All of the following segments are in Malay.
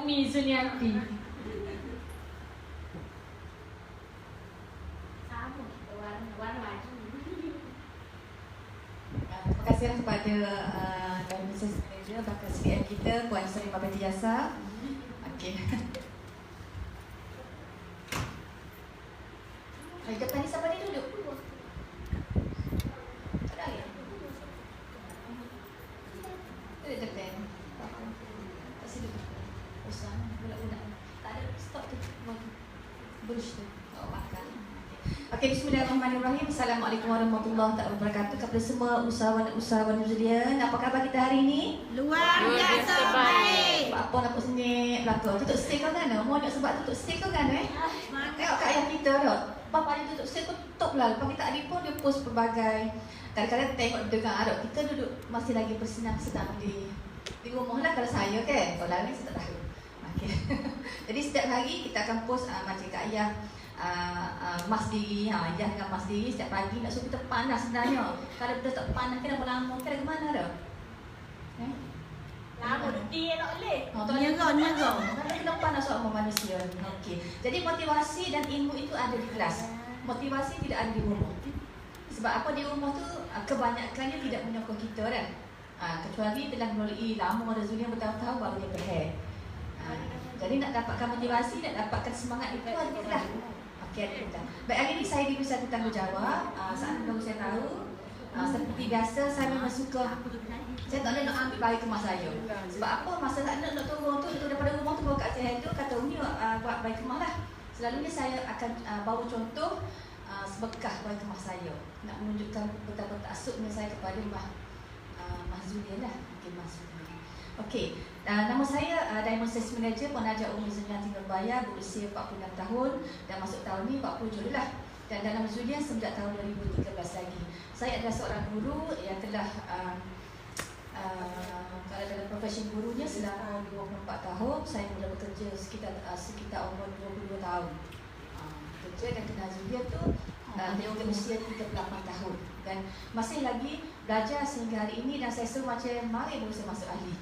Umi Suniati. Terima kasih kepada Business Manager bakal SDM kita, Puan Seri Mabati Jasa. Okey. Di depan ni siapa ni duduk? Tak ada ya? Tak ada depan. Tak sini duduk. Usah, budak-budak. Tak ada stop tu. Brush tu. Oh, makan. Okey, bismillahirrahmanirrahim. Assalamualaikum warahmatullahi wabarakatuh kepada semua usahawan-usahawan Nuzulien. Apa khabar kita hari ini? Luar biasa baik. Apa nak sini belakang? Tutup stick kau kan? Mau nak sebab tutup stick kau kan Tengok kat ayah kita tu. Bapa dia tutup stick kau tutup lah. Lepas kita ada pun dia post pelbagai. Kadang-kadang tengok dengar aduk kita duduk masih lagi bersenang-senang di rumah lah kalau saya kan. Kalau lain saya tak tahu. Okey. Jadi setiap hari kita akan post macam kat ayah mas diri, ayah dengan mas diri setiap pagi nak suruh kita panas sebenarnya. Kalau kita tak panas kita lama kita ke mana dah? Lama dia nak boleh. Nyerah. Kita kena panas sama manusia ni. Okey. Jadi motivasi dan ilmu itu ada di kelas. Motivasi tidak ada di rumah. Sebab apa di rumah tu kebanyakannya tidak menyokong kita kan. Kecuali telah melalui lama Nuzulien bertahun-tahun baru dia berhair. Jadi nak dapatkan motivasi, nak dapatkan semangat itu ada di kelas. Okey, ada kita. Baik, hari ini saya diberi satu tanggungjawab. Saat baru saya tahu, seperti biasa saya memang suka. Saya tak nak ambil bayi kemas saya. Sebab apa? Masa saya nak turun tu daripada rumah tu bawa kat saya tu kata Umi buat bayi kemas lah. Selalunya saya akan bawa contoh sebekah bayi kemas saya. Nak menunjukkan betapa taksubnya saya kepada Mas Zulien lah. Mungkin Mas Zulien. Okey. Nama saya Diamond Sales Manager Penaja Umi Suniati Nurbaya, berusia 46 tahun dan masuk tahun ni 47 lah. Dan dalam Zulien sejak tahun 2013 lagi. Saya adalah seorang guru yang telah kalau dalam profesi gurunya selama 24 tahun. Saya mula bekerja sekitar umur 22 tahun. Bekerja dan kenal Zulien tu tengok usia 38 tahun. Dan masih lagi belajar sehingga hari ini dan saya suruh macam mari baru saya masuk ahli.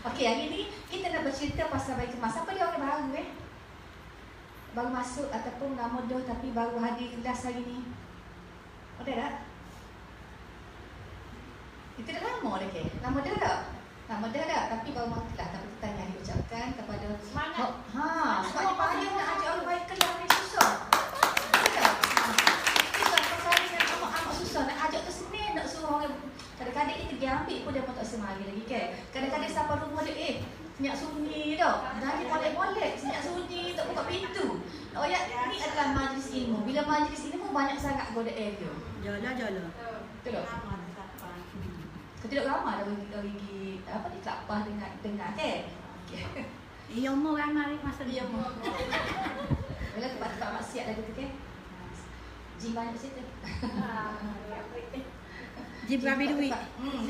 Okey, hari ni kita nak bercerita pasal bayi kemas. Siapa dia orang baru baru masuk ataupun dah muda tapi baru hadir kelas hari ni? Ada tak? Itu dah lama dah ke? Lama dah tak? Lama dah tak? Tapi baru masuk kelas. Tapi kita yang diucapkan kepada Semangat. Sebab dia payah nak ajak orang baik kelas ni susah. Susah. Pasal ni amat susah nak ajak tu Senin nak suruh orang. Kadang-kadang kita pergi ambil pun dia pun tak semari lagi kan. Kadang-kadang sampai rumah dia senyap sunyi tau. Dan dia molek-molek senyap sunyi tak buka pintu. Oh ya, ni adalah majlis ilmu. Bila majlis ilmu banyak sangat godaan dia. Jala. Betul tak? Kau tidak ramai dah bagi apa ni kelapah dengar kan? Okey. Iya umur ramai masa dia. Bila tempat-tempat maksiat dah gitu kan? Jin banyak situ. Jin berhabis duit.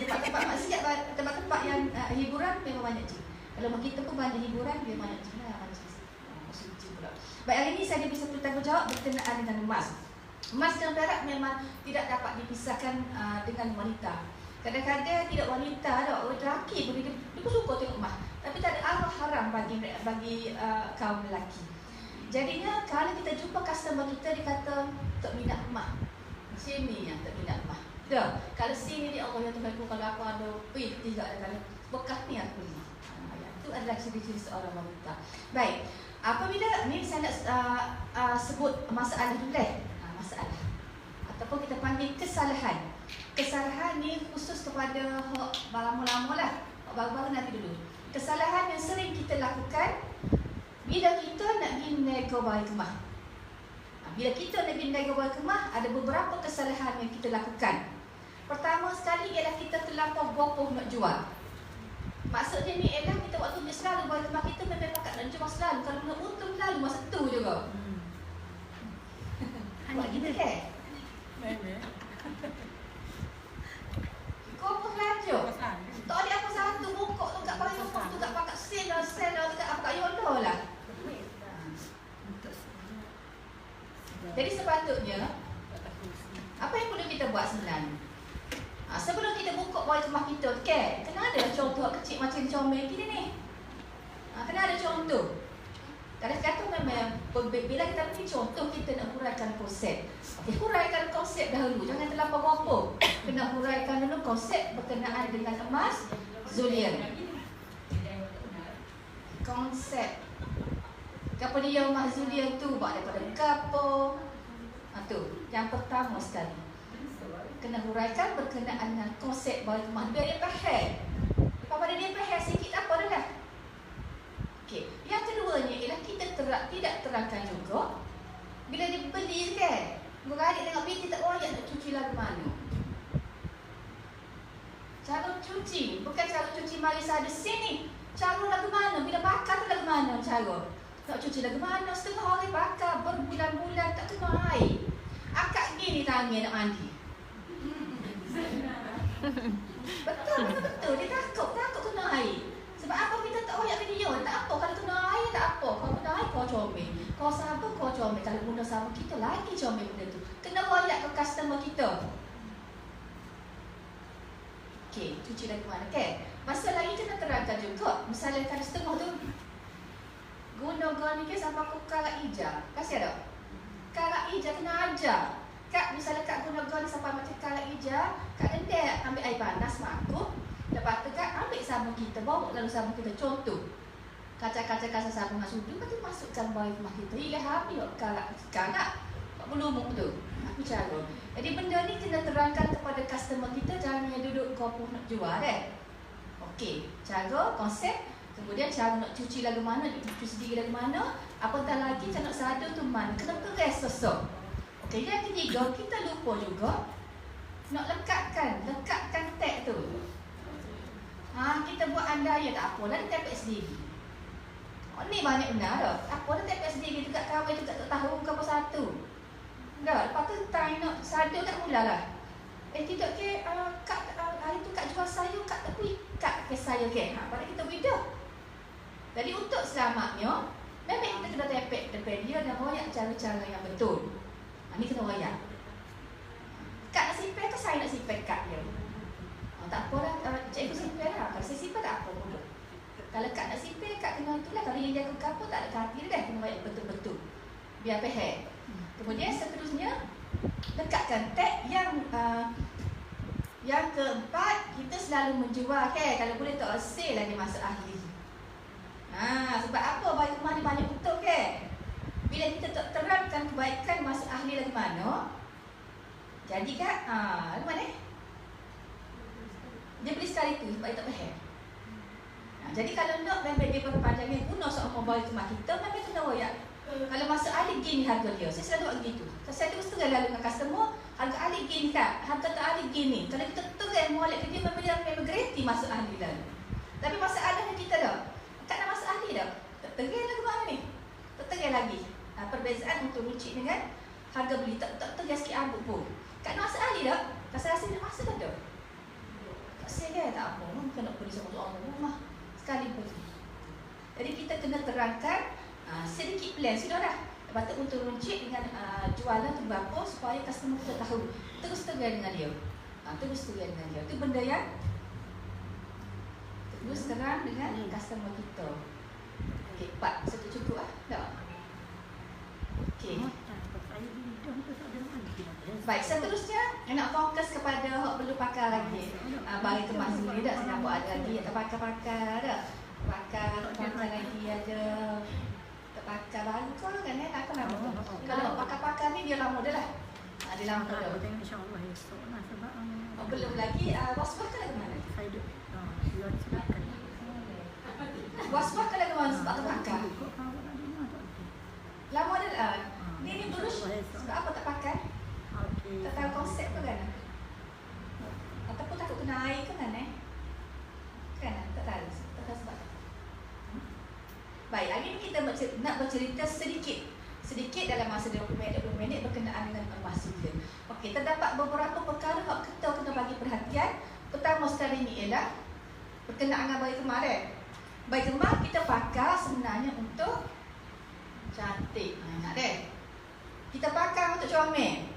Tempat-tempat maksiat, tempat-tempat yang hiburan memang banyak jin. Kalau kita pun banyak hiburan, dia banyak jin lah. Maksud jin pula. Baik, hari ini saya diberi satu tanggungjawab berkenaan dengan emas. Emas dan perak memang tidak dapat dipisahkan dengan wanita. Kadang-kadang tidak wanita dah, orang lelaki pun dia pun suka tengok emas. Tapi tak ada arah haram bagi kaum lelaki. Jadinya kalau kita jumpa customer kita, dia kata tak minat emas. Sini yang tak minat emas. Dah, kalau sini dia Allah ya Tuhan ku, kalau aku ada tidak ada kalau bekas ni aku ni. Itu adalah ciri-ciri seorang wanita. Baik. Apabila ni saya nak sebut masalah dulu masalah ataupun kita panggil kesalahan. Kesalahan ni khusus kepada lama-lama lah. Baru-baru nanti dulu. Kesalahan yang sering kita lakukan bila kita nak pergi nego bayi kemah. Bila kita nak pergi nego bayi kemah, ada beberapa kesalahan yang kita lakukan. Pertama sekali ialah kita terlampau bopoh nak jual. Maksudnya ni ialah kita waktu ni selalu bayi kemah kita memang pakat nak jual selalu. Kalau nak untung selalu masa tu juga. Buat kita kan? Kau pun laju. Tak ada apa satu bongkok tu kat bayi kemah tu kat pakat sel lah kat apa kat Yola lah. Jadi sepatutnya apa yang perlu kita buat sebenarnya? Sebelum kita buka bayi kemah kita, okay, kena ada contoh kecil macam comel comel gini ni. Kena ada contoh. Kadang-kadang memang bila kita beri contoh, kita nak huraikan konsep. Okay, huraikan konsep dahulu. Jangan terlampau berapa. Kena huraikan dulu konsep berkenaan dengan emas Zulian. Konsep. Apa dia emas Zulian tu? Buat daripada kapo. Tu, yang pertama sekali. Kena huraikan berkenaan dengan konsep bahawa emas. Biar dia faham. Apabila dia faham sikit apa dah lah. Okay. Yang keduanya ialah kita tidak terangkan juga bila dia beli kan. Beradik tengok binti tak royak nak cuci lagu mana. Cara cuci, bukan cara cuci mari ada sini. Cara lagu mana, bila bakar tu lagu mana cara. Nak cuci lagu mana, setengah hari bakar, berbulan-bulan tak kena air. Akak gini tangan nak mandi. Betul, dia takut kena air. Sebab apa kita tak royak ke dia? Tak apa, kalau kena air tak apa. Kalau kena air kau comel. Kau sabar kau comel. Kalau guna sama kita lagi comel benda tu. Kena royak ke customer kita. Okey, cuci lagu mana kan? Masa lagi kita terangkan juga. Misalnya kalau setengah tu guna gani ke sama aku karak hijau. Kasih tak? Karak hijau kena ajar. Kak, misalnya kak guna gani sampai macam karak hijau, kak endek ambil air panas mak aku. Lepas tu kak ambil sabun kita, bawa lalu sabun kita. Contoh, kaca-kaca sabun dengan sudu, lepas tu masukkan bawah rumah kita. Ia habis karak berlumuk tu. Aku cara. Jadi benda ni kena terangkan kepada customer kita. Jangan hanya duduk kau pun nak jual Okey, cara, konsep. Kemudian cara nak cuci lagu mana, nak cuci sendiri lagu mana. Apatah lagi cara nak sadu tu mana. Kena keras sosok. Okey, yang ketiga, kita lupa juga nak lekatkan tag tu. Kita buat andaya tak apa, dah tepek sendiri. Ni banyak benar dah. Apa dah tepek sendiri dekat kawan juga tak tahu ke apa satu. Dah, lepas tu time nak sadu tak mulalah. Tidak ke kak hari tu kak jual sayur, kak tak pergi kak ke saya ke. Pada kita beda. Jadi untuk selamatnya, memang kita kena tepek depan dia dan royak cara-cara yang betul. Ni kena royak. Kak nak simpan ke saya nak simpan kak dia? Tak apa lah, cikgu simpan lah. Kalau saya simpan tak apa pun. Kalau kak nak simpan, kak kena itulah. Kalau yang jaga kapur tak ada kaki dah. Kena royak betul-betul. Biar faham. Kemudian seterusnya, lekatkan tag yang keempat, kita selalu menjual kan. Kalau boleh tak sale lagi masuk ahli. Sebab apa baik rumah ni banyak betul kan. Bila kita tak terangkan kebaikan masuk ahli lagi mana, jadi kan, lagu mana? Dia beli sekali tu sebab dia tak faham. Jadi kalau nak memang dia berpanjangnya guna seumur baik rumah kita, memang kena royak. Kalau masuk ahli gini harga dia. Saya selalu buat begitu. Saya terus terang lalu dengan customer, harga ahli gini kak, harga tak ahli gini. Kalau kita terang molek ke dia, memang gereti masuk ahli lalu. Tapi masalahnya kita dah, kak nak masuk ahli dah. Tak terang lagu mana ni? Tak terang lagi. Perbezaan untuk rucik dengan harga beli. Tak terang sikit ambut pun. Kak nak masuk ahli dah? Rasa-rasa nak masuk dah dah. Tak saya tak apa. Mungkin nak pergi sama orang rumah. Sekali pergi. Jadi kita kena terangkan sedikit plan sudah dah. Lepas tu untuk runcit dengan jualan tu berapa supaya customer kita tahu. Terus terang dengan dia. Terus terang dengan dia. Itu benda yang terus terang dengan customer kita. Okey, 4. Satu cukup lah. Tak? Okey. Baik, seterusnya nak fokus kepada hak perlu pakar lagi. Bagi kemas sendiri dah saya nampak ada lagi tak pakar-pakar dah. Pakar lagi ada. Pakar baru kau kan tak kenal. Kalau pakar-pakar ni dia lama dah lah. Dia lama dah. Aku tengok insya-Allah esok lah sebab belum lagi wasbah ke lagu mana? saya duduk luar sebabkan. Wasbah ke lagu mana sebab pakar? Lama dah lah. Ni dulu sebab apa tak pakai? Tak tahu konsep ke kan? Ataupun takut kena air ke kan Kan? Tak tahu sebab. Baik, hari ni kita nak bercerita sedikit dalam masa 20 minit berkenaan dengan emas Zulian. Okey, terdapat beberapa perkara yang kita kena bagi perhatian. Pertama sekali ni ialah berkenaan dengan bayi kemarin. Bayi kemar kita pakai sebenarnya untuk cantik. Nak deh. Kita pakai untuk comel.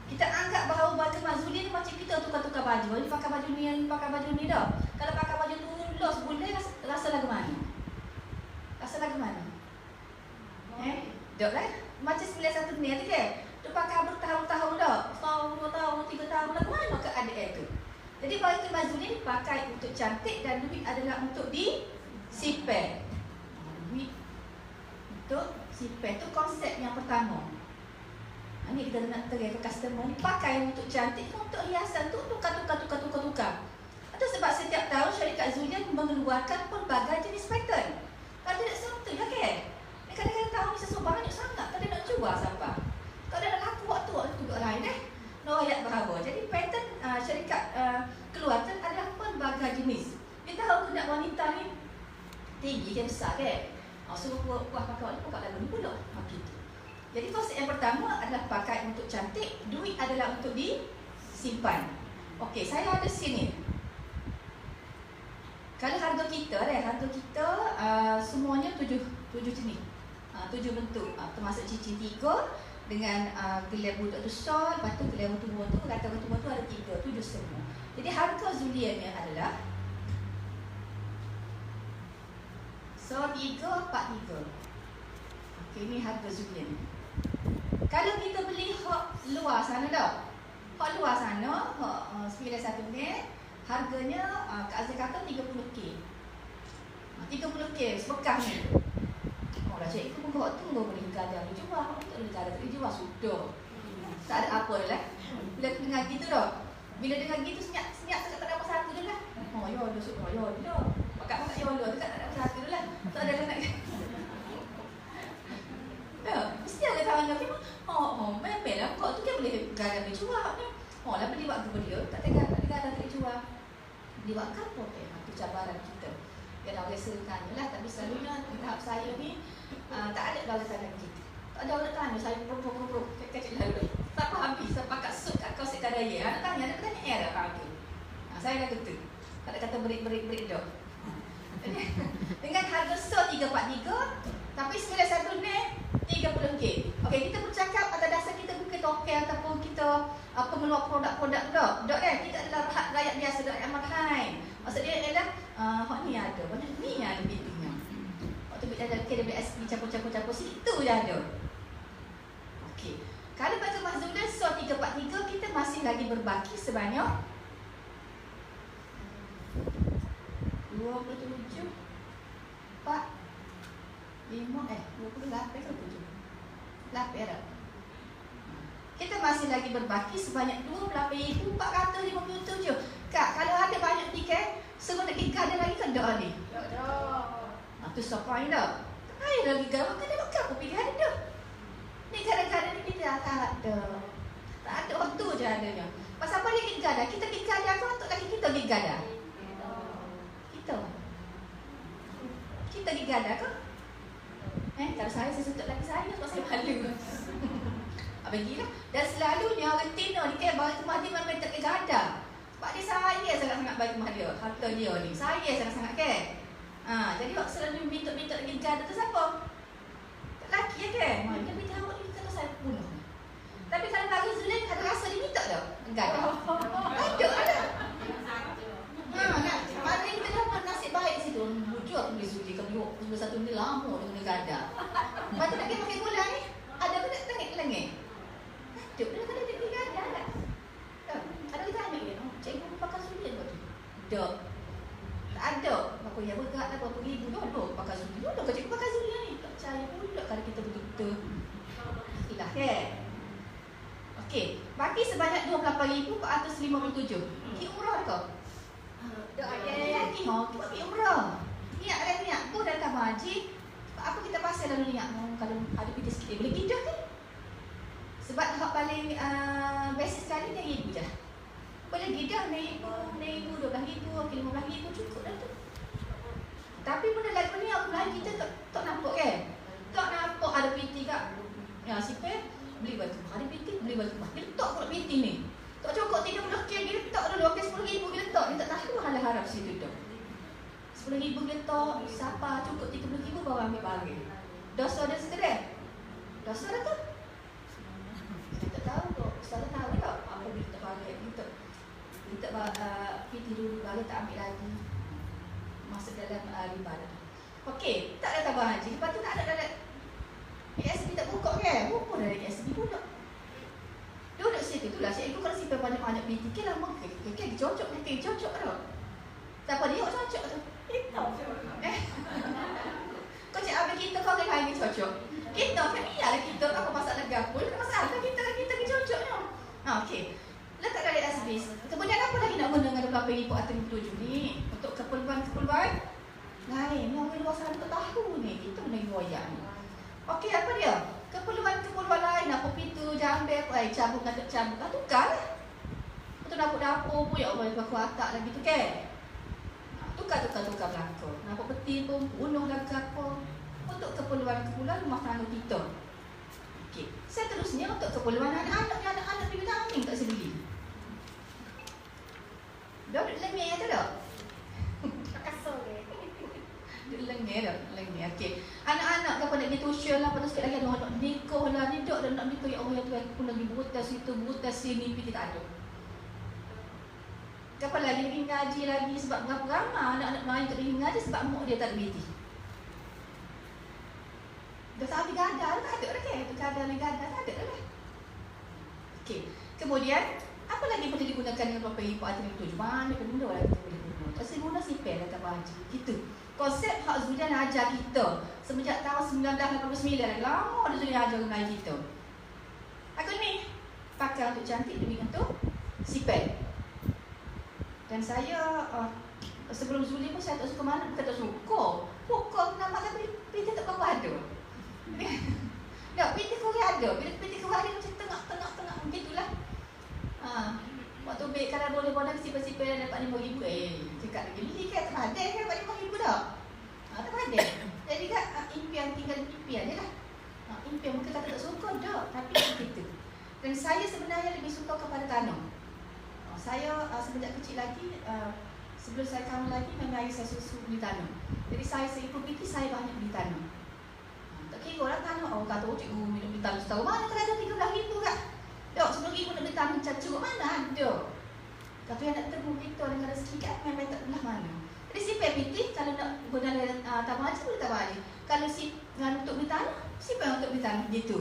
Kita anggap bahawa bayi kemar Zulian macam kita tukar-tukar baju. Ni pakai baju ni, pakai baju ni dah. Kalau pakai baju tu keluar sebulan rasa lagu mana? Rasa lagu mana? Dok lah. Macam 91 ni tu ke? Tu pakai bertahun-tahun dah. Setahun, 2 tahun, 3 tahun lagu mana ke adik tu? Jadi Baitul Mazulin pakai untuk cantik dan duit adalah untuk disimpan. Duit untuk simpan. Tu konsep yang pertama. Ini kita nak terai ke customer ni, pakai untuk cantik, untuk hiasan tu tukar. Itu sebab setiap tahun syarikat Zulian mengeluarkan pelbagai jenis pattern. Kalau tidak satu ya ke? Kadang-kadang tahun ni sesuatu banyak sangat, tak ada nak jual siapa. Tak ada nak laku waktu juga lain no ayat berapa. Jadi pattern syarikat keluarkan adalah pelbagai jenis. Kita tahu kuda wanita ni tinggi ke besar ke? Suruh buah pakai ni pakai lagu ni pula. Gitu. Jadi konsep yang pertama adalah pakai untuk cantik, duit adalah untuk disimpan. Okey, saya ada sini. Kalau harga kita semuanya 7 jenis. 7 bentuk. Termasuk cincin 3 dengan gelar budak tu sol, lepas tu gelar tua tu, kata tua tu ada 3, 7 semua. Jadi harga Zuliannya adalah so 343. Okey, ni harga Zulian. Kalau kita beli hak luar sana dah. Hak luar sana, hak 91 ni harganya Kak Azizah kata 30k. 30k sebekah ni. Oh dah cikgu pun kau tunggu boleh gadang dia jual. Tak boleh gadang dia jual sudah. Tak ada apa lah. Bila dengar gitu dah. Bila dengar gitu senyap tak ada apa satu dah lah. Oh ya dah sudah ya dah. Pakat ya dah tak ada apa satu dah lah. Tak ada nak. Ya, mesti ada kawan kami. Memang lah kau tu kan boleh gadang dia jual ni. Oh lah beli waktu dia tak tengah gadang dia jual. Beli waktu apa tu cabaran kita. Dia dah rasakan lah, tapi selalunya tahap saya ni tak ada orang tanya kita. Tak ada orang tanya, saya pro kecil lalu. Tak faham habis, saya pakai suit kat kau sekadaya. Ada tanya, ada pertanyaan ada apa? Saya dah kata. Tak ada kata break dah. Dengan harga so 343, tapi 91 ni 30k. Okey, kita bercakap atas dasar kita bukan token ataupun kita pemeluang produk-produk dah. Dak kan? Kita adalah rakyat biasa, rakyat marhain. Maksud dia ialah hak ni ada, banyak ni yang ada BT-nya. Waktu ada KWSP campur situ je ada. Okey. Kalau Baitul Mazulin so 343, kita masih lagi berbaki sebanyak 27 4 5 28 ke 7 8 dah. Kita masih lagi berbaki sebanyak 28,457. Kak, kalau ada banyak tiket, semua nak pergi gadang lagi kan dah ni? Tak. Tu siapa yang dah? Tak payah lagi gadang, kan dia apa pergi gadang dah? Ni gadang-gadang ni kita tak ada. Tak ada waktu je adanya. Pasal apa dia pergi gadang? Kita pergi gadang ke untuk lagi kita pergi gadang? Kita pergi gadang ke? Kalau saya tutup lagi saya sebab saya malu. Bagilah. Dan selalunya orang Tino ni kan Baitul Mahdi memang tak gadang. Sebab dia saya sangat-sangat Baitul Mahdi. Harta dia ni. Saya sangat-sangat kan. Jadi waktu selalu minta-minta lagi gadang tu siapa? Lelaki ya kan? Dia beritahu ni kata saya bunuh. Tapi kalau bagi Zulian ada rasa dia minta tak? Gadang. Ada ada. Mana yang kita dapat nasib baik situ. Bujur aku beli Zulian. Kalau 21 ni lama dengan gadang. Lepas tu nak pergi pakai bola ni. Ada ke tak tengik-lengik? Dia kena dia pergi gadang tak? Ada kita tanya dia, cikgu pakai Zulian ke tu? Tak. Tak ada. Apa yang bergerak lah, berapa ribu dolar pakai Zulian. Dolar ke cikgu pakai Zulian ni? Tak percaya pula kalau kita betul-betul. Ilah kan? Okey. Baki sebanyak 28,457. Pergi umrah ke? Tak ada. Kita pergi umrah. Niat ada niat. Pun datang haji. Apa kita pasal lalu niat? Kalau ada pindah sikit, boleh pindah kan? Sebab hak paling basic sekali ni RM1,000 je. Boleh pindah RM1,000, RM12,000, RM15,000 cukup dah tu. Tapi benda lagu ni aku lain kita tak nampak kan? Tak nampak ada PT kat. Ya, sipir beli batu. Ada PT beli batu. Dia letak pula PT ni. Tak cukup 30k dia letak dulu. Okey 10,000 dia letak. Dia tak tahu hal harap situ tu. 10,000 dia letak. Siapa cukup 30,000 baru ambil barang. Dosa dia segera. Dosa dah tu. Kita tahu kok. Ustaz tahu tak apa kita pakai. Kita PT dulu baru tak ambil lagi. masuk dalam riba tadi. Okey, tak ada tabung haji. Lepas tu tak ada dalam ASB tak buka kan? Buka dari ASB pula. Duduk situ itulah cikgu kalau simpan banyak-banyak BTK lama ke cocok ke cocok dah. Siapa dia cocok tu? Kita. Kau cakap apa kita kau kan lagi cocok. Kita kan iyalah kita apa masalah gapul, kan masalah kita ke cocoknya. Okey. Letak dari ASB. Kemudian apa lagi nak guna dengan KPI Pak Atim 7 ni untuk keperluan lain yang di luar sana tak tahu ni. Kita boleh goyak ni. Okey, apa dia? Keperluan lain apa pintu jambe cabut tukar lah. Betul dapur pun ya Allah aku atak lagi tu kan. Tukar belakang. Nampak peti pun bunuh lagi apa. Untuk keperluan rumah tangga kita. Okey. Seterusnya untuk keperluan anak-anak di Amin tak sebeli. Dah lengah tu dah. Kasar ke? Lengah. Okey. Anak-anak kapal nak pergi tuition lah, lepas tu sikit lagi ada orang nak nikah lah, ni dok nak nikah ya Allah ya Tuhan, pun lagi butas itu, butas sini, pergi tak ada. Kapal lagi ngaji lagi sebab ramai anak-anak main tak pergi ngaji sebab mak dia tak ada BT. Dah tak habis gada lah, tak ada lah kan? Itu gada tak ada lah. Okey. Kemudian, apa lagi boleh digunakan dengan property Pak Atim 7? Mana benda lagi kita boleh guna? Tak saya guna sipel atau baju. Gitu. Konsep Hak Zulian ajar kita semenjak tahun 1989 lama dia Zulian ajar mengajar kita. Aku ni pakai untuk cantik demi untuk sipel. Dan saya sebelum Zuli pun saya tak suka mana, bukan tak suka. Pokok nampak tapi pintu tak apa ada. Tak, pintu korang ada. Bila pintu korang ada macam tengah begitulah. Waktu baik kalau boleh bodoh sipel-sipel dapat RM5,000. Cakap lagi beli kan tak ada kan dapat RM5,000 dah. Tak ada. Jadi kan impian tinggal impian je lah. Impian mungkin kata tak suka dah, tapi begitu. Dan saya sebenarnya lebih suka kepada tanam. Saya semenjak kecil lagi, sebelum saya kahwin lagi memang ayah saya susu beli tanam. Jadi saya seikut saya banyak beli tanam. Tak kira orang tanam, orang kata cikgu minum beli tanam setahun mana kalau ada RM13,000 kak. Dok, RM10,000 nak beli tanam cukup mana ada. Tapi yang nak temu kita dengan rezeki kan memang tak belah mana. Jadi si PPT kalau nak guna tabung haji boleh tabung haji. Kalau si untuk beli tanam, siapa yang untuk beli tanam gitu.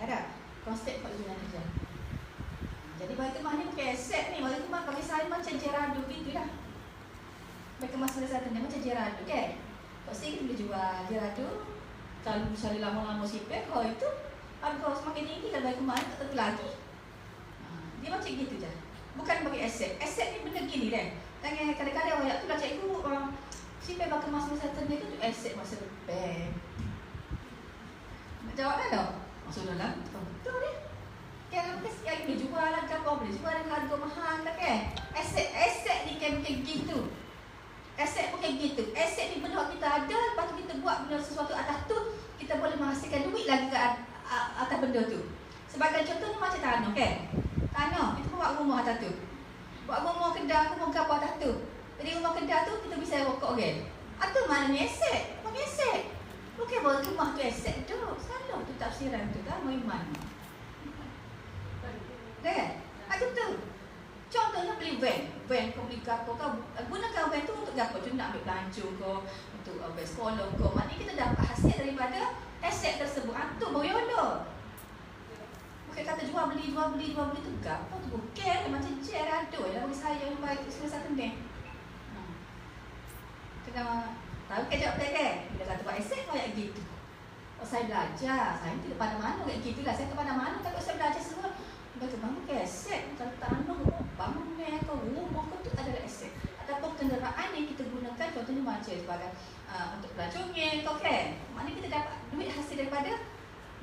Ada konsep Pak Zulian aja. Jadi bagi kemah ni bukan aset ni. Bagi kemah bagi saya macam jeradu gitu lah. Bagi kemah selesai macam jeradu kan. Kalau saya kita boleh jual jeradu. Kalau misalnya lama-lama sipek, kalau itu harga semakin tinggi kalau bagi kemah tak tentu lagi. Dia macam gitu je. Bukan bagi aset. Aset ni benda gini kan. Dan kadang-kadang orang tu lah cikgu sipek bagi kemah selesai itu tu aset masa depan. Nak jawab dah tak? Masuk dalam betul ni. Yang boleh jual lah ke apa, boleh jual dengan harga mahal lah kan. Aset ni kan bukan gitu. Aset bukan gitu. Aset ni benda kita ada, lepas tu kita buat benda sesuatu atas tu, kita boleh menghasilkan duit lagi ke atas benda tu. Sebagai contoh ni macam tanah kan. Tanah, kita buat rumah atas tu. Buat rumah kedai, rumah apa atas tu. Jadi rumah kedai tu kita bisa rokok kan. Atau mana ni aset? Bukan aset. Bukan bawa rumah tu aset tu. Salah tu tafsiran tu kan, mau iman. Kan? Aku tu. Contohnya beli van kau beli apa kau gunakan van tu untuk apa? Cuma nak ambil belanja kau, untuk ambil sekolah kau. Maknanya kita dapat hasil daripada aset tersebut. Tu boyolo. Bukan kata jual beli tu apa tu bukan macam cerado lah bagi saya yang baik selesai tendang. Kena tahu kerja apa kan? Bila kata buat aset kau yang gitu. Oh, saya belajar, saya tidak pada mana kayak gitulah. Saya kepada mana tapi saya belajar semua. Bagi bangun ke aset, kalau tanah, bangun ke rumah ke tu adalah aset. Ataupun kenderaan yang kita gunakan, contohnya macam sebagai untuk belajarnya, kau kan? Maknanya kita dapat duit hasil daripada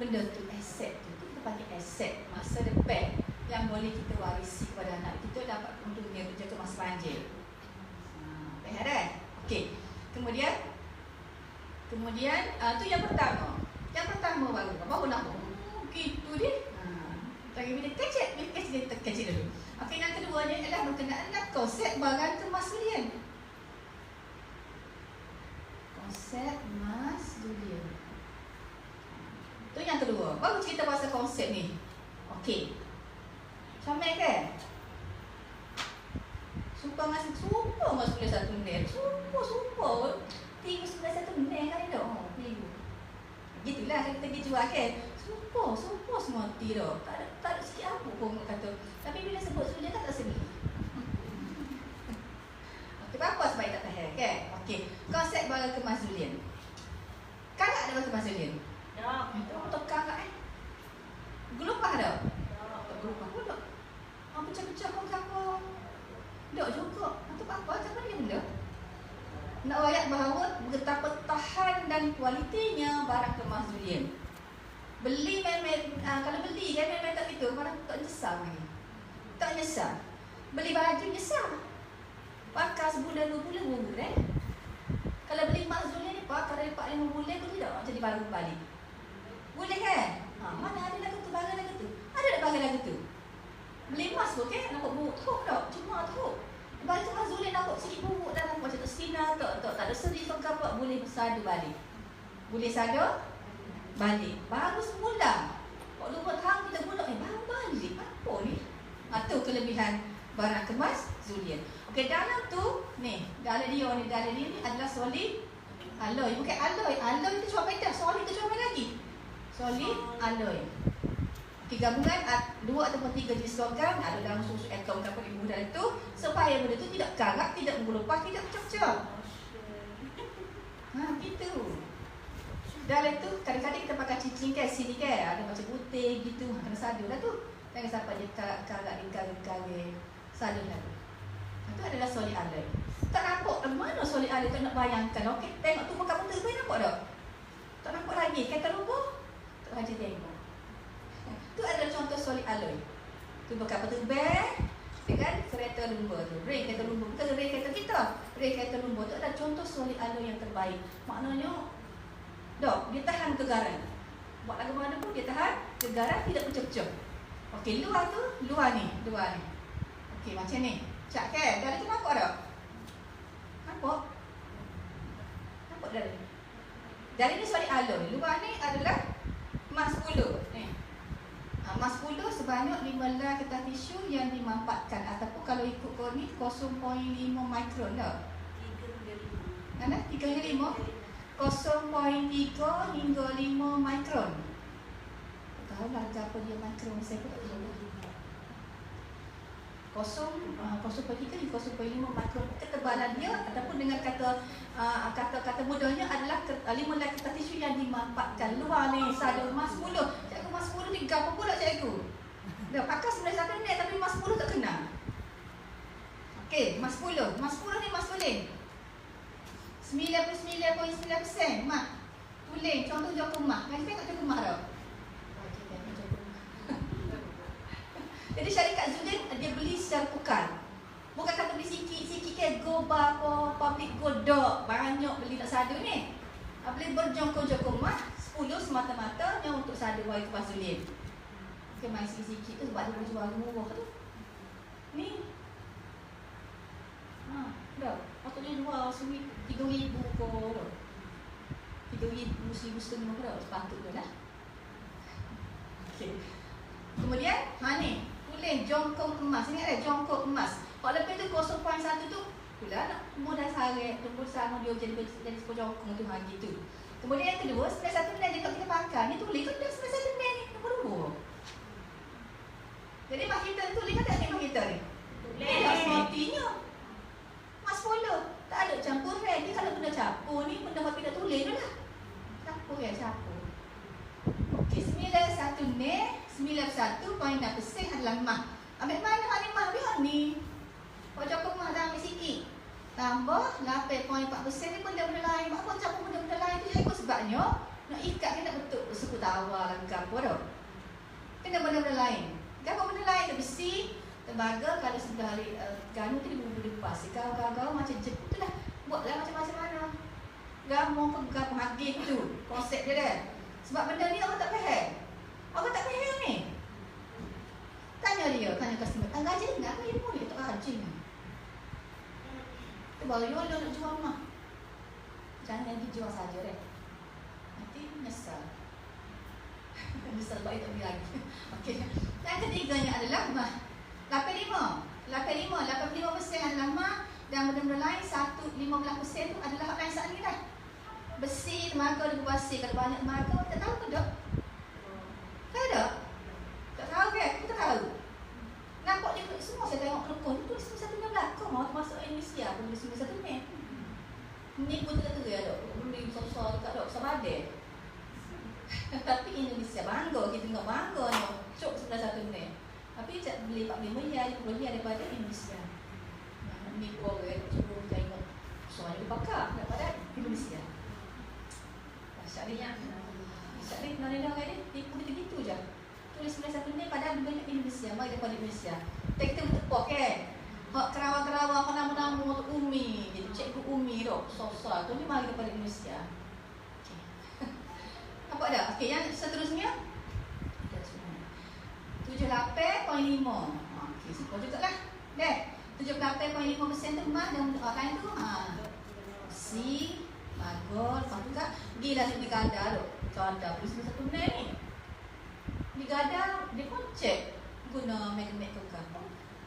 benda tu, aset tu. Kita panggil aset masa depan yang boleh kita warisi kepada anak kita dapat untuk menjaga masa panjang. Faham kan? Okey. Kemudian tu yang pertama. Yang pertama baru nak gitu dia. Lagi bila kecil dia terkecil dulu. Okey, yang keduanya adalah berkenaan dengan konsep barang kemas dulian. Konsep mas dulian. Itu yang kedua. Baru cerita pasal konsep ni. Okey. Sampai kan? Sumpah Sumpah. 391 nek kan dah. Minggu. Gitulah kita pergi jual kan. Sumpah semua hati dah. Tak ada sikit apa pun kata. Tapi bila sebut Zulian tak seni. Okey, apa sebab tak faham kan? Okey, konsep barang kemas Zulian. Kakak ada barang kemas Zulian? Ya. Itu untuk kakak gelupah dah? Tak gelupah pun tak. Pecah-pecah kau kakak. Tak juga. Itu apa? Siapa dia benda? Nak rakyat bahawa betapa tahan dan kualitinya barang kemas Zulian. Beli kalau beli kan memang tak gitu, malah tak nyesal lagi. Tak nyesal. Beli baju nyesal. Pakai sebulan 2 bulan boleh. Kalau beli emas Zulian ni pakai dari 4-5 bulan boleh tak jadi baru balik. Boleh kan? Mana ada lagu tu, barang lagu tu. Ada tak barang lagu tu? Beli emas pun kan nampak buruk teruk tak? Cuma teruk. Baju emas Zulian nampak sikit buruk dah, nampak macam tak sinar tak ada seri ke apa, boleh bersadu balik. Boleh sadu balik. Baru semula. Waktu buat tahun kita mula, baru balik. Apa ni? Itu kelebihan barang kemas Zulian. Okey, dalam tu, ni, dalam dia ni adalah solid alloy. Bukan alloy. Alloy itu cuma pedas. Solid itu cuma lagi. Solid alloy. Okey, gabungan 2 ataupun 3 jenis logam ada dalam susu atom kapal ibu dalam itu supaya benda itu tidak karat, tidak menggelopak, tidak pecah-pecah. Gitu. Dalam itu kadang-kadang kita pakai cincin kan, sini kan ada macam putih gitu, kena sadu lah tu. Jangan sampai dia karat lingkar-lingkar sadu lah tu. Itu adalah solid alloy. Tak nampak mana solid alloy tu nak bayangkan. Okey, tengok tu muka betul tu nampak tak? Tak nampak lagi. Kata lupa, tak baca tengok. Itu adalah contoh solid alloy. Tu bekas betul beg dengan kereta lumba tu. Rel kereta lumba, bukan rel kereta kita. Rel kereta lumba tu adalah contoh solid alloy yang terbaik. Maknanya dia tahan kegaran. Buat lagu mana pun dia tahan kegaran, tidak pecah-pecah. Okey, luar ni. Okey, macam ni. Cak kan? Dari tu nampak tak? Nampak dari ni. Dari ni solid alloy. Luar ni adalah emas 10. Ni. Emas 10 sebanyak 15 kertas tisu yang dimanfaatkan. Ataupun kalau ikut kau ni 0.5 mikron dah. 3 hingga 5. 0.3 hingga 5 mikron. Tak tahu lah apa dia mikron. Saya pun tak tahu. 0.3 hingga 0.5 mikron ketebalan dia, ataupun dengan kata mudahnya adalah 15 kertas tisu yang dimanfaatkan. Luar ni sadu emas 10. Cikgu emas 10 ni apa pula cikgu? Dah pakai 91 ni tapi emas 10 tak kena. Okey, emas 10. Emas 10 ni emas tulen. 99.9% mak. Tulen, contoh joko mak. Kan tengok joko mak dah. Jadi syarikat Zulian dia beli secara tukar. Bukan kata beli sikit-sikit kan go bar ko public go dok. Banyak beli nak sadu ni. Beli berjongkok-jongkok mak 10 semata-mata yang untuk sadu wai kepas Zulian. Okey, main sikit-sikit tu sebab dia jual murah tu. Ni. Dah. Patutnya jual 3,000 ko. 3,000, 1,500 ko dah. Sepatutnya lah. Okey. Kemudian, ni. Tulen jongkok emas. Ingat tak jongkok emas. Kalau lebih tu 0.1 tu pula nak mudah saret, tunggu sama dia jadi sepuluh jongkok tu gitu. Kemudian yang kedua, 91 nen je kita pakai. Ni tulen tu dah 91 nen ni nombor 2. Jadi mak kita tulen kan tak ada mak kita ni. Tulen tak semestinya. Mas 10 tak ada campur ren. Ni kalau benda campur ni benda mak kita tulen tu lah. Campur ya campur. Okey, 91 nen 91.6% adalah mah. Ambil mana hak ni mah biar ni. Kau cakap mah dah ambil sikit. Tambah 8.4% ni benda-benda lain. Mak kau campur benda-benda lain tu ikut sebabnya nak ikat kena betul suku tawar lah ke apa dah. Kena benda-benda lain. Apa benda lain besi, tembaga kalau sudah hari ganu tu dia boleh lepas. Kau macam jeput tu lah. Buatlah macam-macam mana. Gamong ke gapung hadis tu. Konsep dia dah. Sebab benda ni orang tak faham. Orang tak faham ni. Tanya customer, gaji nak apa ilmu dia tak gaji ni. Tu baru dia nak jual mah. Jangan dijual saja deh. Nanti nyesal. Nyesal baik tak beli lagi. Okey. Yang ketiganya adalah mah. 85% adalah mah. Dan benda-benda lain 15% tu adalah hak lain saat ni dah. Besi, temaga dan berbasi. Kalau banyak temaga, tak tahu ke tak? Tak ada? Tak tahu ke? Kita tahu. Nampak dia semua saya tengok kelukon. Dia tulis 91 Mei belakang. Mau masuk Indonesia pun tulis 91 Mei. Ni pun teka-teka ya dok. Beli besar-besar dekat dok. Sabade. Tapi Indonesia bangga. Kita tengok bangga ni. Cuk 91 Mei. Tapi tak beli 45 ya, 20 ya daripada Indonesia. Ni pun cuba tengok. Soalnya dibakar daripada Indonesia. Syariah. Syariah mana dah ni? Tipu gitu je. Tulis 91 Mei padahal banyak Indonesia, mai daripada Indonesia. Kita bertepuk kan. Hak kerawang-kerawang apa nama-nama tu Umi. Jadi cikgu Umi tu, Sosa tu ni mai daripada Indonesia. Okey. Apa dah? Okey, yang seterusnya 78.5. Okey, simple jugalah. Dek. 78.5% tu emas dan lain tu si magol, lepas tu kan gila di gada tu. Contoh plus 91 Mei ni. Di gada dia pun cek guna magnet tu kan.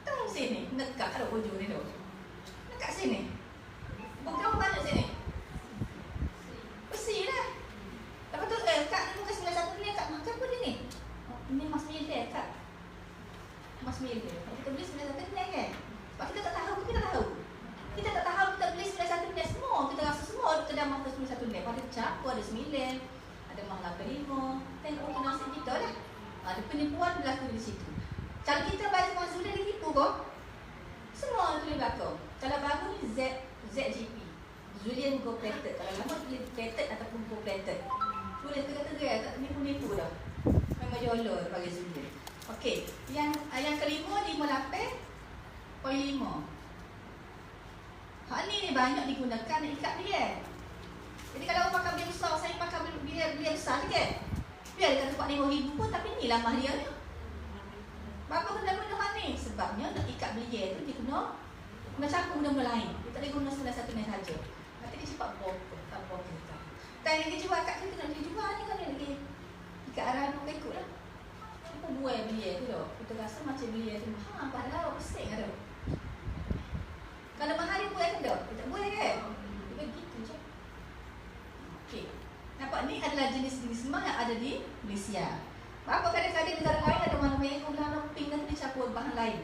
Tengok sini, dekat ada ujung ni tu. Dekat sini. Bukan banyak sini. Besi dah. Lepas tu kat ni muka 91 ni kat makan pun dia ni. Ini mas milik kat. Mas milik. Kita beli 91 ni kan. Sebab kita tak tahu, kita tahu. Kita tak tahu kita beli 91 net semua. Kita rasa semua kedai mata 91 net. Pada cap ada 9, ada mahal 85. Tengok orang nasib kita dah. Ada penipuan berlaku di situ. Kalau kita baca konsul dia ditipu kok. Semua tulis belakang. Kalau baru ni ZGP. Julian Go Plated. Kalau lama tulis plated ataupun Go Plated. Tulis kata-kata tak nipu-nipu dah. Memang jolor bagi Julian. Okey, yang kelima 58.5. Hak ni banyak digunakan nak ikat biar. Jadi kalau orang pakai biar besar, saya pakai biar besar sikit. Biar dia kata 45,000 pun, tapi ni lah dia ni. Berapa benda-benda hak ni? Sebabnya nak ikat biar tu dia kena campur benda-benda lain. Dia tak boleh guna salah satu ni saja. Nanti dia cepat bokok, tak bokok kita. Dan yang dia jual kat kita nak dia jual ni kan dia lagi ikat arah nak ikut lah. Apa buai biar tu dah. Kita rasa macam biar tu mahal, padahal pusing ada. Kalau mahal dia buat ke tak? Dia tak buat kan? Dia begitu je. Okey. Nampak ni adalah jenis-jenis emas yang ada di Malaysia. Apa kadang-kadang negara lain ada warna merah, warna pink dan dicampur bahan lain.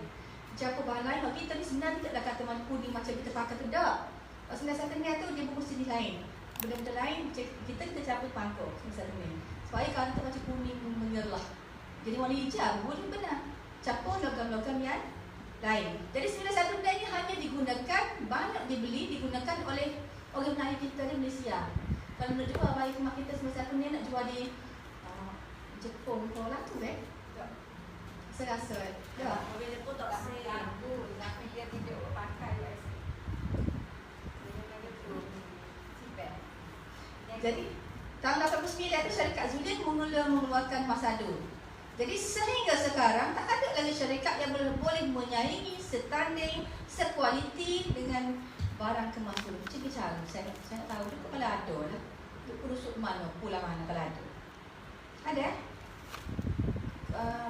Dicampur bahan lain. Kalau kita ni sebenarnya tidaklah kata warna kuning macam kita pakai tidak. Sebenarnya satu ni tu dia berfungsi lain. Benda-benda lain kita campur pangkok satu ni. Supaya kalau kita macam kuning mengerlah. Jadi warna hijau boleh benar. Campur logam-logam yang lain. Jadi 91 ni hanya digunakan, banyak dibeli, digunakan oleh orang Melayu kita di Malaysia. Kalau nak jual bayi rumah kita 91 ni nak jual di Jepun ke lah tu saya rasa tak. Orang Jepun tak rasa lagu, tapi dia tidak pakai lah. Jadi tahun 89 tu syarikat Zulian mula mengeluarkan Masado. Jadi sehingga sekarang tak ada lagi syarikat yang boleh menyaingi, setanding, sekualiti dengan barang kemas dulu. Macam bicara, saya tak tahu tu kalau ada lah. Dia perusuk mana, pulang mana kalau ada. Ada?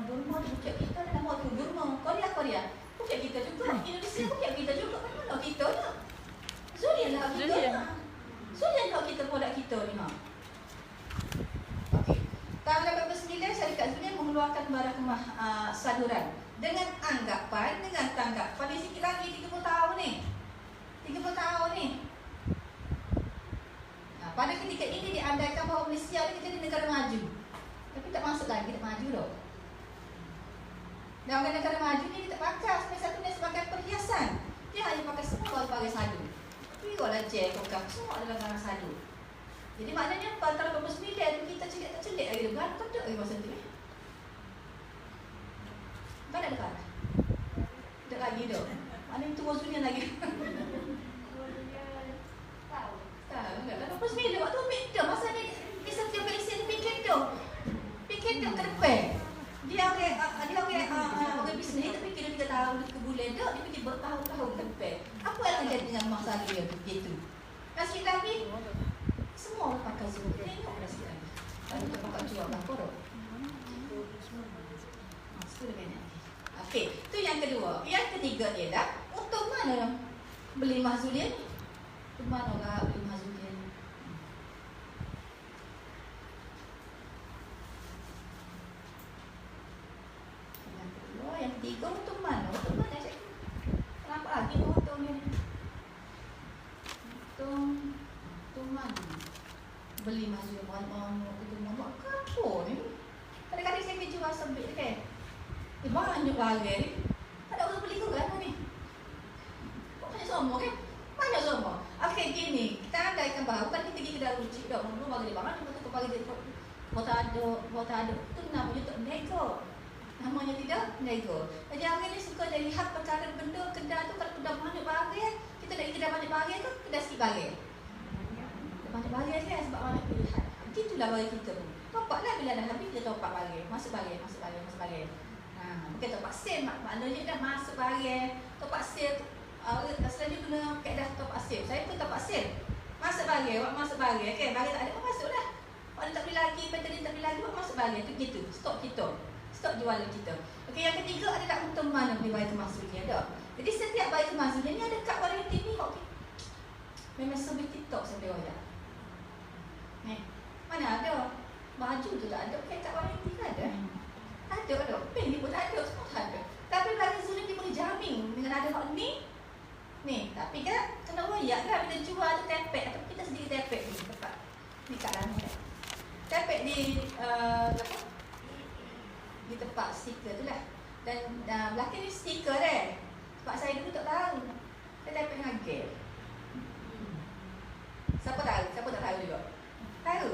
Burma tu bukit kita ada nama tu Burma. Korea. Bukit kita juga. Indonesia bukit kita juga. Mana kita lah. Zulian lah kita. Zulian lah kita produk kita ni. Okey. Tahun 89 syarikat Zulian mengeluarkan barang kemas saduran dengan tanggapan di sikit lagi 30 tahun ni. 30 tahun ni. Pada ketika ini diandaikan bahawa Malaysia ni jadi negara maju. Tapi tak masuk lagi, tak maju dah. Dan orang negara maju ni dia tak pakai satu ni sebagai perhiasan. Dia hanya pakai semua sebagai sadu. Tapi kalau je kokang semua adalah barang sadu. Jadi maknanya pada tahun 89 tu kita celik tak celik lagi depan, tak lagi masa tu. Kan ada dekat? Tak lagi dah. Maknanya tu Zulian lagi. Tahu enggak? Tahun 89 waktu ambil masa ni kisah dia Malaysia ni fikir tu ke depan. Dia orang bisnes tapi kira 3 tahun ke bulan dah dia fikir bertahun-tahun ke depan. Apa yang akan jadi dengan masa dia begitu? Masih lagi semua orang pakai Zoom. Tengok dah sikit lagi. Kalau kita pakai jual berapa dah? 10 minit. Okey, tu yang kedua. Yang ketiga ialah untuk mana beli beli mahzulia ni. Tu mana orang beli mahzulia ni? Yang kedua, yang ketiga untuk mana? Untuk mana cik? Kenapa lagi potong ni? Untuk mana? Beli mahzulia mana? Itu nama apa ni? Kadang-kadang saya kerja rasa beli kan? Banyak barang ni. Tak ada orang beli ke kan ni? Banyak semua kan? Banyak semua. Okey, gini. Kita andaikan bahawa kan kita pergi kedai runcit dah. Mula bagi dia barang, lepas tu bagi dia bota ada. Itu namanya untuk nego. Namanya tidak nego. Jadi orang ni suka dari lihat perkara benda kedai tu kalau dah banyak barang, kita nak kedai banyak barang tu, kedai sikit barang. Banyak barang kan sebab banyak pilihan. Itulah bagi kita pun. Topaklah bila dah habis kita topak barang. Masuk barang. Bukan topak sale, maknanya dah masuk barang. Topak sale selalu guna kaedah topak sale. Saya pun topak sale. Masuk barang, awak masuk barang. Okay, barang tak ada, awak masuklah. Awak tak beli lagi, petani tak beli lagi, awak masuk barang. Itu gitu, stok kita. Stok jualan kita. Okey, yang ketiga adalah untuk mana beli bayar termasuknya dah. Jadi setiap bayar termasuknya ni ada kad warranty ni. Okay. Memang sebut TikTok sampai orang. Ni, mana ada? Baju tu tak ada, pakai kad warranty kan ada? Ada. Pen ni pun tak ada, semua tak ada. Tapi bagi Zul ni boleh jamin dengan ada hak ni. Ni, tapi kan kena royak lah bila jual tu tepek atau kita sendiri tepek ni tempat. Ni kat dalam kan. Tepek di di tempat stiker tu lah. Dan belakang ni stiker sebab saya dulu tak tahu. Saya tepek dengan gel. Siapa tahu? Siapa tak tahu juga? Tahu?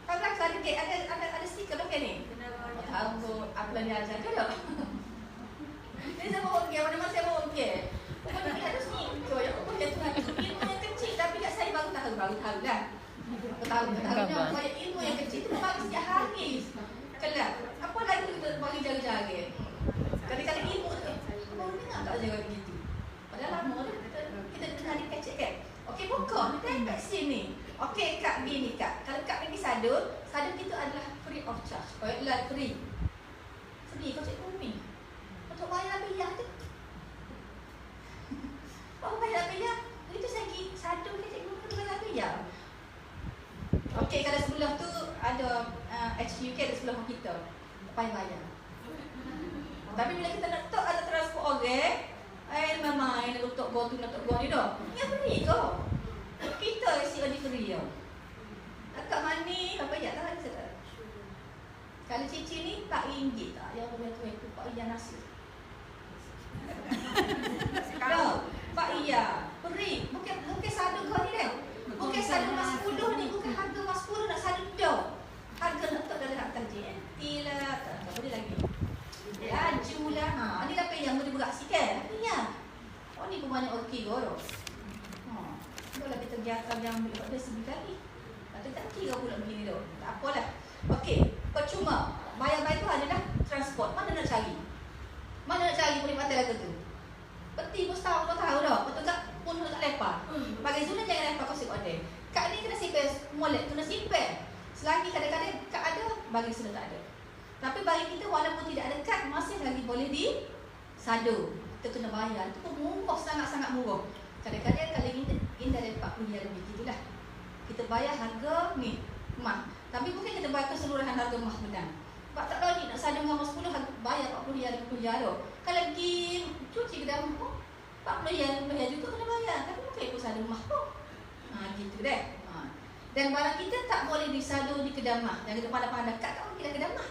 Tahu belakang ada gel, ada stiker belakang ni? Tahu apa yang dia ajar ke tak? Jadi saya bawa gel, mana-mana saya bawa gel. Pokoknya kita ada stiker yang ilmu yang kecil tapi kat saya baru tahu lah. Tahu. Ilmu yang kecil tu bagi setiap hari. Kelak. Apa lagi kita bagi jaga-jaga? Kadang-kadang ilmu tu, baru dengar tak jaga begitu. Padahal lama dah kita dengar dia kecil kan? Okey, buka. Kita kat sini. Okey, kad B ni kad. Kalau kad pergi sadun kita adalah free of charge. Lah free. Sedih kau cikgu Umi. Untuk bayar biaya tu. Kau bayar biaya, itu lagi sadun ke cikgu Umi bayar biaya. Okey, kalau sebelah tu ada HQK ada sebelah kita. Tak payah bayar. Tapi bila kita nak tok ada transport orang, memang nak letak gua tu, nak letak gua ni dah. Yang free kau. Kita isi di free tau. Akak mani, apa ya tak ada. Kalau cici ni RM4 tak? Yang boleh tu itu Pak Iya nasi. Sekarang Pak Iya, free. Bukan sadu kau ni dah. Bukan sadu mas 10 ni, bukan harga mas 10 nak sadu dah. Harga nak tak dalam harga JNT lah, tak boleh lagi. Laju lah. Ni dah yang boleh berat sikit. Ni ya. Oh ni pun banyak okey kau. Kalau kita biarkan yang boleh buat dia sekali. Atau tak kira pula begini dah. Tak apalah. Okey, percuma. Bayar-bayar tu adalah transport. Mana nak cari? Mana nak cari boleh pakai lagu tu? Peti pun tahu dah. Betul tak? Pun tak lepas. Bagi Zul jangan lepas kau sikit order. Kad ni kena simpan molek, kena simpan. Selagi kadang-kadang kad ada, bagi Zul tak ada. Tapi bagi kita walaupun tidak ada kad, masih lagi boleh di sado. Kita kena bayar. Itu pun murah, sangat-sangat murah. Kadang-kadang kalau ini dari RM40 lebih gitulah. Kita bayar harga ni mah. Tapi bukan kita bayar keseluruhan harga mah benar. Sebab tak logik nak sadu dengan mas 10 bayar RM40 50 dah. Kalau pergi cuci kedai mah RM40 juga kena bayar. Tapi bukan ikut sadu mah pun. Gitu deh. Dan barang kita tak boleh disadu di kedai mah. Jangan pandai-pandai kat tak boleh kedai mah.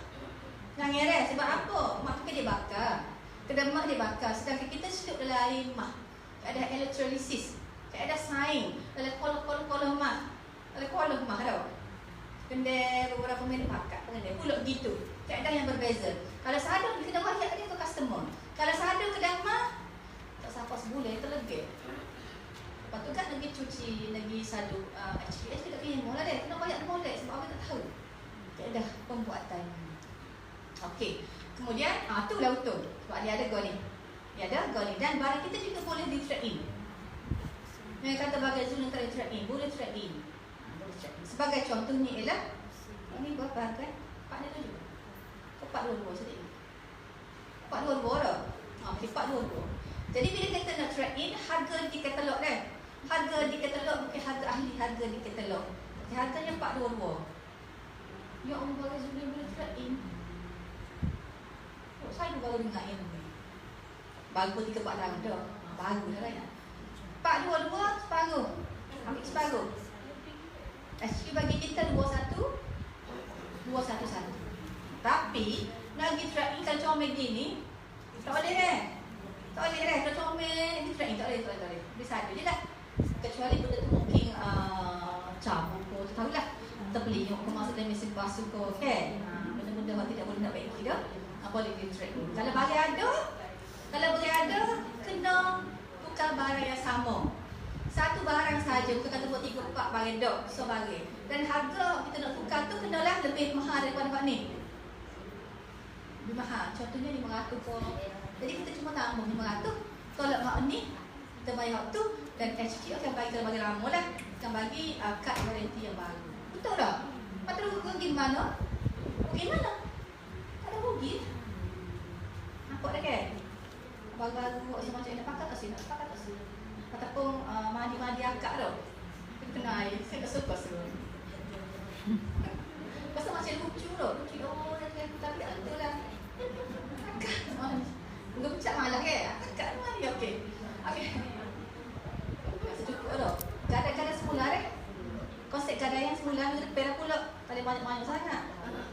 Jangan ngereh sebab apa? Mak tu dia bakar. Kedai mah dia bakar. Sedangkan kita seduk dalam air mah. Ada elektrolisis, ada saing, ada kolom mah, ada kolom mah tau. Kendai beberapa minit pakat, kendai pulak gitu. Keadaan yang berbeza. Kalau sadu di kedai wayak dia ke customer. Kalau sadu kedai mah tak sampai sebulan terlegak. Lepas tu kan lagi cuci, lagi sadu HPS kita pergi mula deh. Kena wayak molek sebab orang tak tahu. Keadaan pembuatan. Okey. Kemudian tu lah betul. Sebab dia ada gol ni. Ya ada gol ni dan barang kita juga boleh di trade in. Yang kata bagai Zul yang trade in, boleh trade in. Sebagai contohnya ialah ini berapa harga? RM4 RM4.22 sedih. RM4.22 dah. Okey, RM4.22. Jadi bila kita nak trade in, harga di katalog kan Harga di katalog bukan harga ahli, harga di katalog. Okay, harganya 422. Ya Allah, baru Zulia boleh trade-in. Oh, saya baru dengar yang ni. Baru 3 barang dah. Baru dah kan. 422 separuh. Ambil separuh. SQ bagi kita 21 211. Tapi nak pergi trade-in kalau comel gini, tak boleh dah. Tak boleh dah. Kalau comel pergi trade-in tak boleh. Boleh satu je lah. Kecuali benda tu mungkin cabut ko, tu tahulah. Terbeli yang masuk dalam mesin basuh ko, kan? Benda-benda yang tidak boleh nak baik dah. Apa boleh pergi trade-in. Kalau barang ada, kena tukar barang yang sama. Satu barang saja, bukan kata buat 3-4 barang dok, so barang. Dan harga kita nak tukar tu kenalah lebih mahal daripada mak ni. Lebih mahal, contohnya 500 pun. Jadi kita cuma tambah 500. Tolak mak ni, kita bayar tu. Dan HQ akan bagi, kalau bagi lama lah, akan bagi kad garanti yang baru. Betul tak? Lepas tu rugi mana? Rugi mana? Tak ada rugi. Nampak dah kan? Baru-baru macam nak pakai tak sih? Nak pakai tak sih? Ataupun mandi-mandi akak tu. Kita kena air. Saya tak suka semua. Pasal macam lucu tu. Lucu oh, tapi tak betul lah. Akak. Enggak pecah malah kan? Akak tu mandi okey. Okey. Secukup tu. Gadai-gadai semula deh. Konsep gadai yang semula ni repair pula. Tak ada banyak-banyak sangat.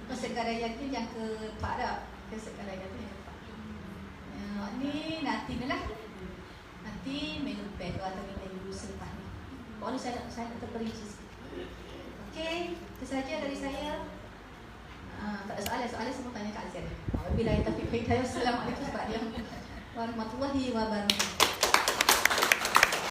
Konsep gadai yang ni yang ke-4 dah. Konsep gadai yang ni yang ke-4. Ni nanti ni lah. Nanti minggu depan atau minggu selepas ni. Baru saya nak terperinci sikit. Okey, itu saja dari saya. Tak ada soalan semua tanya Kak Azia. Wabillahi taufiq wal hidayah. Assalamualaikum warahmatullahi wabarakatuh.